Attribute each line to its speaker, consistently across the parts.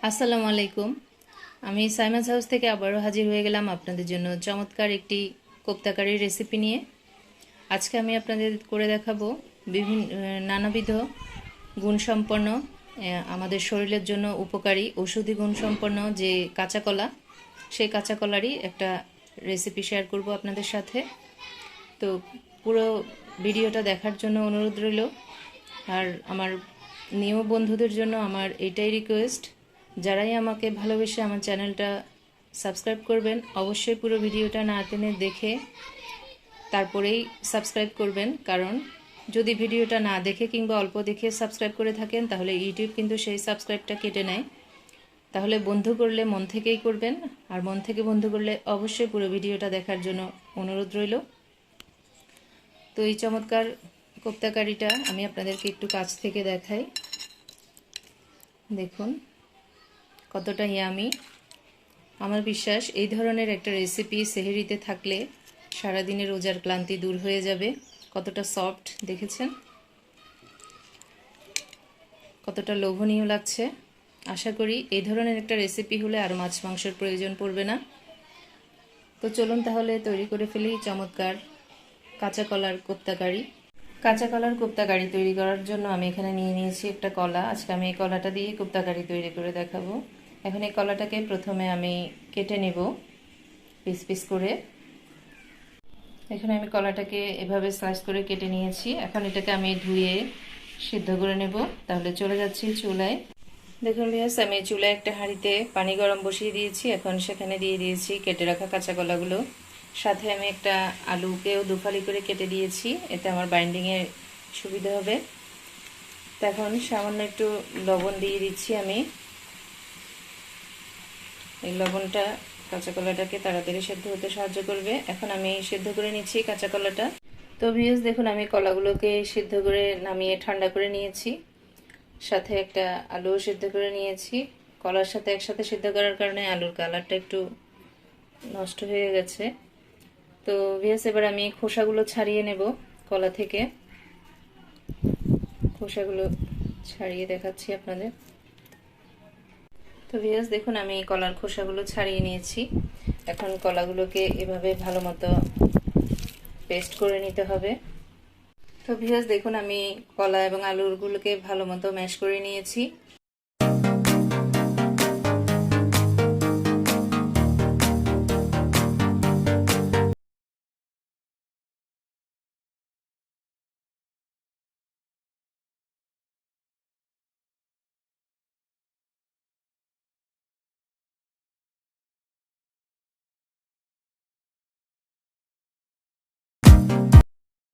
Speaker 1: আসসালামু আলাইকুম। আমি সাইমাস হাউস থেকে আবারও হাজির হয়ে গেলাম আপনাদের জন্য চমৎকার একটি কোপ্তা কারির রেসিপি নিয়ে। আজকে আমি আপনাদের করে দেখাবো নানাবিধ গুণসম্পন্ন আমাদের শরীরের জন্য উপকারী ঔষধি গুণসম্পন্ন যে কাঁচা কলা, সেই কাঁচা কলারই একটা রেসিপি শেয়ার করব আপনাদের সাথে। তো পুরো ভিডিওটা দেখার জন্য অনুরোধ রইল। আর আমার নিউ বন্ধুদের জন্য আমার এটাই রিকোয়েস্ট, যারাই আমাকে ভালোবেসে আমার চ্যানেলটা সাবস্ক্রাইব করবেন, অবশ্যই পুরো ভিডিওটা না টেনে দেখে তারপরেই সাবস্ক্রাইব করবেন। কারণ যদি ভিডিওটা না দেখে কিংবা অল্প দেখে সাবস্ক্রাইব করে থাকেন তাহলে ইউটিউব কিন্তু সেই সাবস্ক্রাইবটা কেটে নেয়। তাহলে বন্ধু করলে মন থেকেই করবেন, আর মন থেকে বন্ধু করলে অবশ্যই পুরো ভিডিওটা দেখার জন্য অনুরোধ রইল। তো এই চমৎকার কোপ্তা কারিটা আমি আপনাদেরকে একটু কাছ থেকে দেখাই। দেখুন কতটা ইয়ামি। আমার বিশ্বাস এই ধরনের একটা রেসিপি সেহরিতে থাকলে সারাদিনের রোজার ক্লান্তি দূর হয়ে যাবে। কতটা সফট দেখেছেন, কতটা লোভনীয় লাগছে। আশা করি এই ধরনের একটা রেসিপি হলে আর মাছ মাংসের প্রয়োজন পড়বে না। তো চলুন তাহলে তৈরি করে ফেলি চমৎকার কাঁচা কলার কোপ্তা কারি। কাঁচা কলার কোপ্তা কারি তৈরি করার জন্য আমি এখানে নিয়ে নিয়েছি একটা কলা। আজকে আমি এই কলাটা দিয়ে কোপ্তা কারি তৈরি করে দেখাবো। এখন এই কলাটাকে প্রথমে আমি কেটে নেব পিস পিস করে। এখানে আমি কলাটাকে এভাবে স্লাইস করে কেটে নিয়েছি। এখন এটাকে আমি ধুয়ে সিদ্ধ করে নেব। তাহলে চলে যাচ্ছি চুলায়। দেখুন ভিউয়ার্স, আমি চুলায় একটা হাঁড়িতে পানি গরম বসিয়ে দিয়েছি। এখন সেখানে দিয়ে দিয়েছি কেটে রাখা কাঁচা কলাগুলো। সাথে আমি একটা আলুকেও দুফালি করে কেটে দিয়েছি, এতে আমার বাইন্ডিংয়ে সুবিধা হবে। তো এখন সামান্য একটু লবণ দিয়ে দিচ্ছি আমি। এই লবণটা কাঁচা কলাটাকে তাড়াতাড়ি সেদ্ধ হতে সাহায্য করবে। এখন আমি সেদ্ধ করে নিচ্ছি কাঁচা কলাটা। তো ভিউয়ার্স দেখুন, আমি কলাগুলোকে সিদ্ধ করে নামিয়ে ঠান্ডা করে নিয়েছি। সাথে একটা আলুও সিদ্ধ করে নিয়েছি। কলার সাথে একসাথে সিদ্ধ করার কারণে আলুর কালারটা একটু নষ্ট হয়ে গেছে। তো ভিউয়ার্স এবার আমি খোসাগুলো ছাড়িয়ে নেব কলা থেকে। খোসাগুলো ছাড়িয়ে দেখাচ্ছি আপনাদের। তো ভিউয়ার্স দেখুন, আমি কলার খোসাগুলো ছাড়িয়ে নিয়েছি। এখন কলাগুলোকে এভাবে ভালো মতো পেস্ট করে নিতে হবে। তো ভিউয়ার্স দেখুন, আমি কলা এবং আলুগুলোকে ভালো মতো ম্যাশ করে নিয়েছি।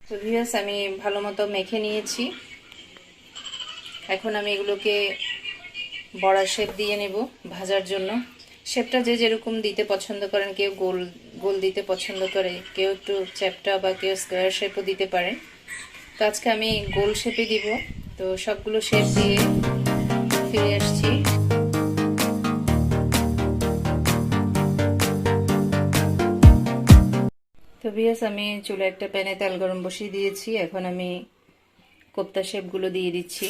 Speaker 1: তো ভিউয়ার্স আমি ভালো মতো মেখে নিয়েছি। এখন আমি এগুলোকে বড়া শেপ দিয়ে নেব ভাজার জন্য। শেপটা যে যেরকম দিতে পছন্দ করেন, কেউ গোল গোল দিতে পছন্দ করে, কেউ একটু চ্যাপ্টা বা কেউ স্কোয়ার শেপও দিতে পারেন। তো আজকে আমি গোল শেপে দিব। তো সবগুলো শেপ দিয়ে ফিরে আসছি। তো ভিউয়ার্স আমি চুলে একটা প্যানে তেল গরম বসিয়ে দিয়েছি। এখন আমি কোপ্তা শেপগুলো দিয়ে দিচ্ছি।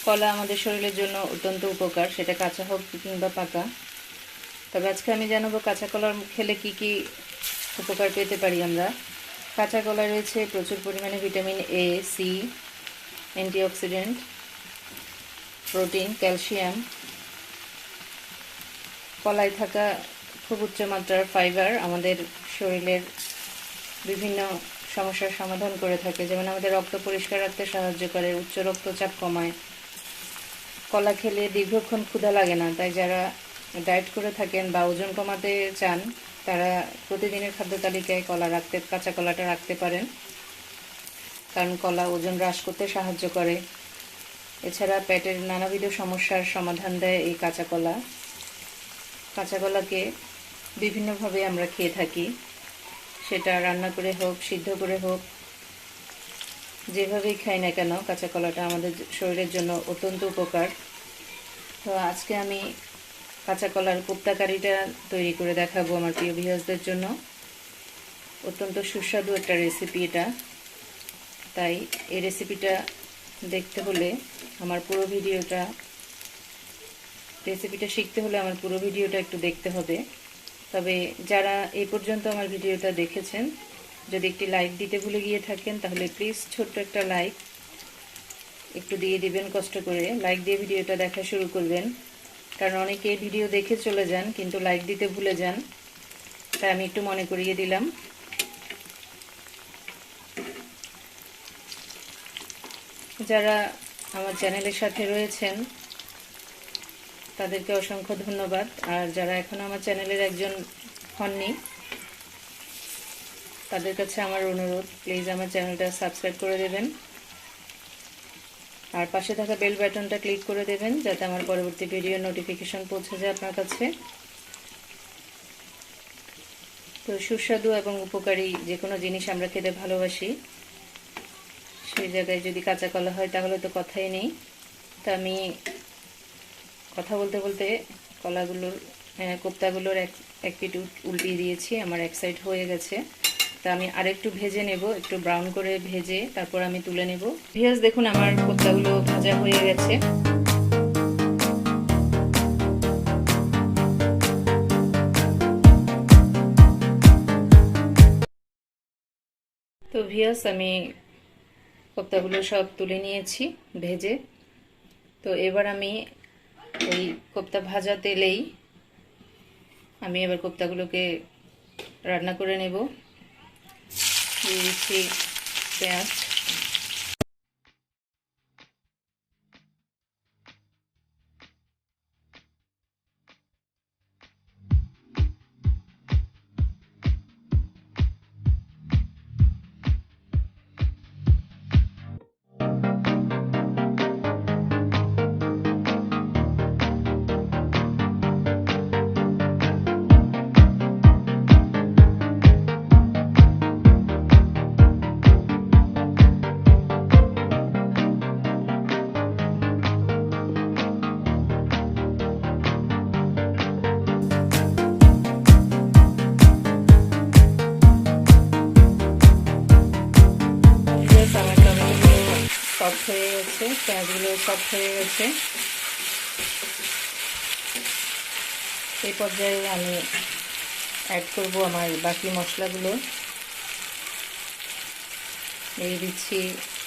Speaker 1: কলা আমাদের শরীরের জন্য অত্যন্ত উপকার, সেটা কাঁচা হোক কিংবা পাকা। তবে আজকে আমি জানাবো কাঁচা কলা খেলে কি কি উপকার পেতে পারি আমরা। কাঁচা কলা রয়েছে প্রচুর পরিমাণে vitamin A, C, antioxidant, protein, calcium. কলায় থাকা খুব উচ্চমাত্রার ফাইবার আমাদের শরীরের বিভিন্ন সমস্যার সমাধান করে থাকে। যেমন আমাদের রক্ত পরিষ্কার রাখতে সাহায্য করে, উচ্চ রক্তচাপ কমায়। কলা খেলে দীর্ঘক্ষণ ক্ষুধা লাগে না। তাই যারা ডায়েট করে থাকেন বা ওজন কমাতে চান তারা প্রতিদিনের খাদ্য তালিকায় কাঁচা কলাটা রাখতে পারেন। কারণ কলা ওজন হ্রাস করতে সাহায্য করে। এছাড়া পেটের নানাবিধ সমস্যার সমাধান দেয় এই কাঁচা কলা। কাঁচা কলাকে বিভিন্নভাবে আমরা খেয়ে থাকি, সেটা রান্না করে হোক, সিদ্ধ করে হোক, যেভাবেই খাই না কেন কাঁচা কলাটা আমাদের শরীরের জন্য অত্যন্ত উপকার। তো আজকে আমি কাঁচা কলার কোপ্তা কারিটা তৈরি করে দেখাবো আমার প্রিয় ভিউয়ার্সদের জন্য। অত্যন্ত সুস্বাদু একটা রেসিপি এটা। তাই এই রেসিপিটা দেখতে হলে আমার পুরো ভিডিওটা, রেসিপিটা শিখতে হলে আমার পুরো ভিডিওটা একটু দেখতে হবে। তবে যারা এই পর্যন্ত আমার ভিডিওটা দেখেছেন, যদি একটি লাইক দিতে ভুলে গিয়ে থাকেন তাহলে প্লিজ ছোট্ট একটা লাইক একটু দিয়ে দিবেন। কষ্ট করে লাইক দিয়ে ভিডিওটা দেখা শুরু করবেন, কারণ অনেকে ভিডিও দেখে চলে যান কিন্তু লাইক দিতে ভুলে যান, তাই আমি একটু মনে করিয়ে দিলাম। যারা আমার চ্যানেলের সাথে রয়েছেন তাদেরকে অসংখ্য ধন্যবাদ, আর যারা এখনও আমার চ্যানেলের একজন হননি তাদের কাছে আমার অনুরোধ, প্লিজ আমার চ্যানেলটা সাবস্ক্রাইব করে দেবেন আর পাশে থাকা বেল বাটনটা ক্লিক করে দেবেন যাতে আমার পরবর্তী ভিডিও নোটিফিকেশন পৌঁছে যায় আপনার কাছে। তো সুস্বাদু এবং উপকারী যে কোনো জিনিস আমরা খেতে ভালোবাসি, সেই জায়গায় যদি কাঁচা কলা হয় তাহলে তো কথাই নেই। তা আমি কথা বলতে বলতে কলাগুলোর কোপ্তাগুলোর এক পিঠ উল্টিয়ে দিয়েছি, আমার এক সাইড হয়ে গেছে। তা আমি আরেকটু ভেজে নেব, একটু ব্রাউন করে ভেজে তারপর আমি তুলে নেব। ভিউয়ার্স দেখুন আমার কোপ্তাগুলো ভাজা হয়ে গেছে। তো ভিউয়ার্স আমি কোপ্তাগুলো সব তুলে নিয়েছি ভেজে। তো এবার আমি ওই কোপ্তা ভাজা তেলেই আমি এবার কোপ্তাগুলোকে রান্না করে নেব। দিয়ে দিচ্ছি পেঁয়াজ, সফট হয়ে গেছে, পেঁয়াজগুলো সফট হয়ে গেছে। এই পর্যায়ে আমি অ্যাড করব আমার বাকি মশলাগুলো। দিয়ে দিচ্ছি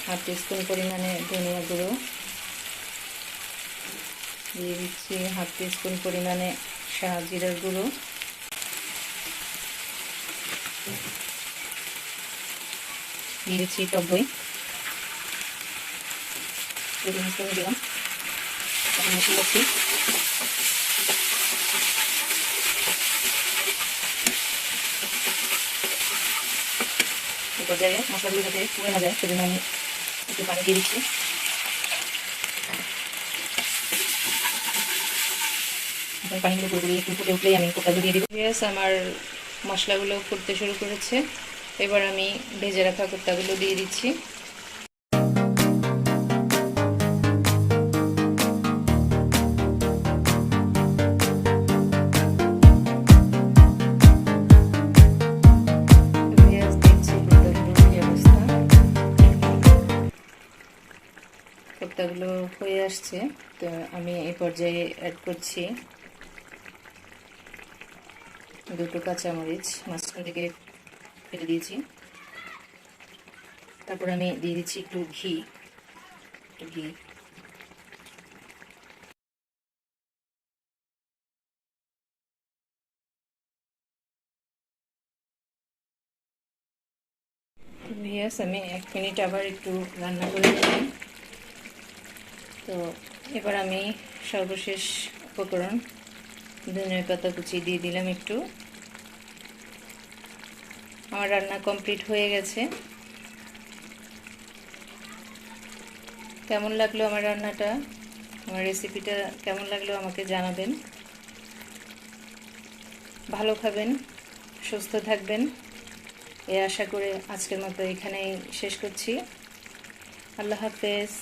Speaker 1: হাফ টিস্পুন পরিমাণে ধনিয়া গুঁড়ো, দিয়ে দিচ্ছি হাফ টিস্পুন পরিমাণে জিরার গুঁড়ো, দিয়ে দিচ্ছি টক দই, দিলাম মিশিয়েছি। এই পর্যায়ে মশলাগুলো যাতে পুড়ে না যায় সেজন্য আমি একটু পানি দিয়ে দিচ্ছি। এখন পানিগুলো পুরোপুরি একটু ফুটে উঠলেই আমি কোপ্তাগুলো দিয়ে দিব। আমার মশলাগুলো ফুটতে শুরু করেছে, এবার আমি ভেজে রাখা কোপ্তাগুলো দিয়ে দিচ্ছি। কোপ্তাগুলো হয়ে আসছে, তো আমি এই পর্যায়ে অ্যাড করছি দুটো কাঁচামরিচ মাঝখান থেকে কেটে দিয়েছি। তারপর আমি দিয়ে দিচ্ছি একটু ঘি। ভিউয়ার্স আমি 1 মিনিট আবার একটু রান্না করে নিলাম। তো এবার আমি সর্বশেষ উপকরণ ধনিয়া পাতা কুচি দিয়ে দিলাম একটু। আমার রান্না কমপ্লিট হয়ে গেছে। কেমন লাগলো আমার রান্নাটা, আমার রেসিপিটা কেমন লাগলো আমাকে জানাবেন। ভালো খাবেন, সুস্থ থাকবেন, এই আশা করে আজকের মতো এখানেই শেষ করছি। আল্লাহ হাফেজ।